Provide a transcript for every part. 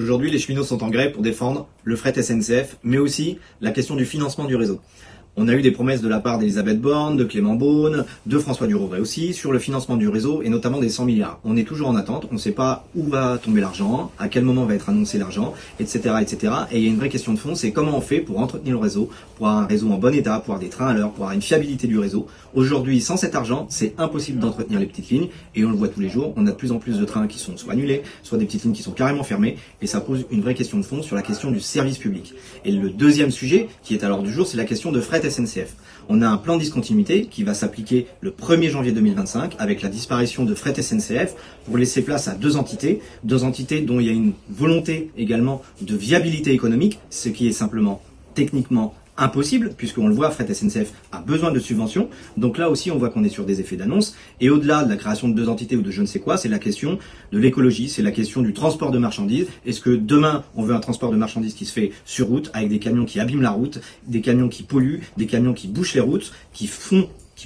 Aujourd'hui, les cheminots sont en grève pour défendre le fret SNCF, mais aussi la question du financement du réseau. On a eu des promesses de la part d'Elisabeth Borne, de Clément Beaune, de François Durovray aussi, sur le financement du réseau et notamment des 100 milliards. On est toujours en attente, on ne sait pas où va tomber l'argent, à quel moment va être annoncé l'argent, etc., etc. Et il y a une vraie question de fond, c'est comment on fait pour entretenir le réseau, pour avoir un réseau en bon état, pour avoir des trains à l'heure, pour avoir une fiabilité du réseau. Aujourd'hui, sans cet argent, c'est impossible d'entretenir les petites lignes et on le voit tous les jours. On a de plus en plus de trains qui sont soit annulés, soit des petites lignes qui sont carrément fermées et ça pose une vraie question de fond sur la question du service public. Et le deuxième sujet qui est à l'ordre du jour, c'est la question de fret SNCF. On a un plan de discontinuité qui va s'appliquer le 1er janvier 2025 avec la disparition de fret SNCF pour laisser place à deux entités dont il y a une volonté également de viabilité économique, ce qui est simplement techniquement impossible, puisqu'on le voit, fret SNCF a besoin de subventions. Donc là aussi, on voit qu'on est sur des effets d'annonce. Et au-delà de la création de deux entités ou de je ne sais quoi, c'est la question de l'écologie, c'est la question du transport de marchandises. Est-ce que demain, on veut un transport de marchandises qui se fait sur route, avec des camions qui abîment la route, des camions qui polluent, des camions qui bouchent les routes, qui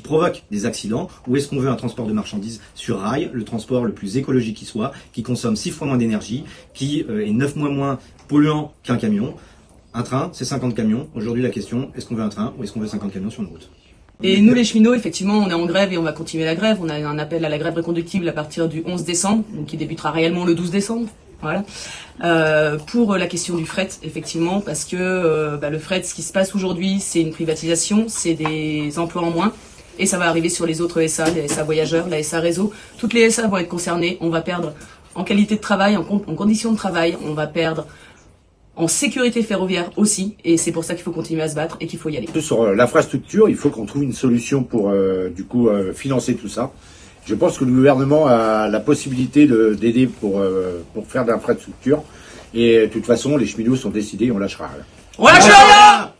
provoquent des accidents, ou est-ce qu'on veut un transport de marchandises sur rail, le transport le plus écologique qui soit, qui consomme 6 fois moins d'énergie, qui est 9 fois moins polluant qu'un camion? Un train, c'est 50 camions. Aujourd'hui, la question, est-ce qu'on veut un train ou est-ce qu'on veut 50 camions sur une route? Et nous, les cheminots, effectivement, on est en grève et on va continuer la grève. On a un appel à la grève reconductible à partir du 11 décembre, donc qui débutera réellement le 12 décembre. Voilà. Pour la question du fret, effectivement, parce que le fret, ce qui se passe aujourd'hui, c'est une privatisation, c'est des emplois en moins. Et ça va arriver sur les autres SA, les SA voyageurs, la SA réseau. Toutes les SA vont être concernées. On va perdre en qualité de travail, en conditions de travail. On va perdre en sécurité ferroviaire aussi, et c'est pour ça qu'il faut continuer à se battre et qu'il faut y aller. Sur l'infrastructure, il faut qu'on trouve une solution pour financer tout ça. Je pense que le gouvernement a la possibilité d'aider pour faire de l'infrastructure, et de toute façon, les cheminots sont décidés, on lâchera rien. On lâchera rien.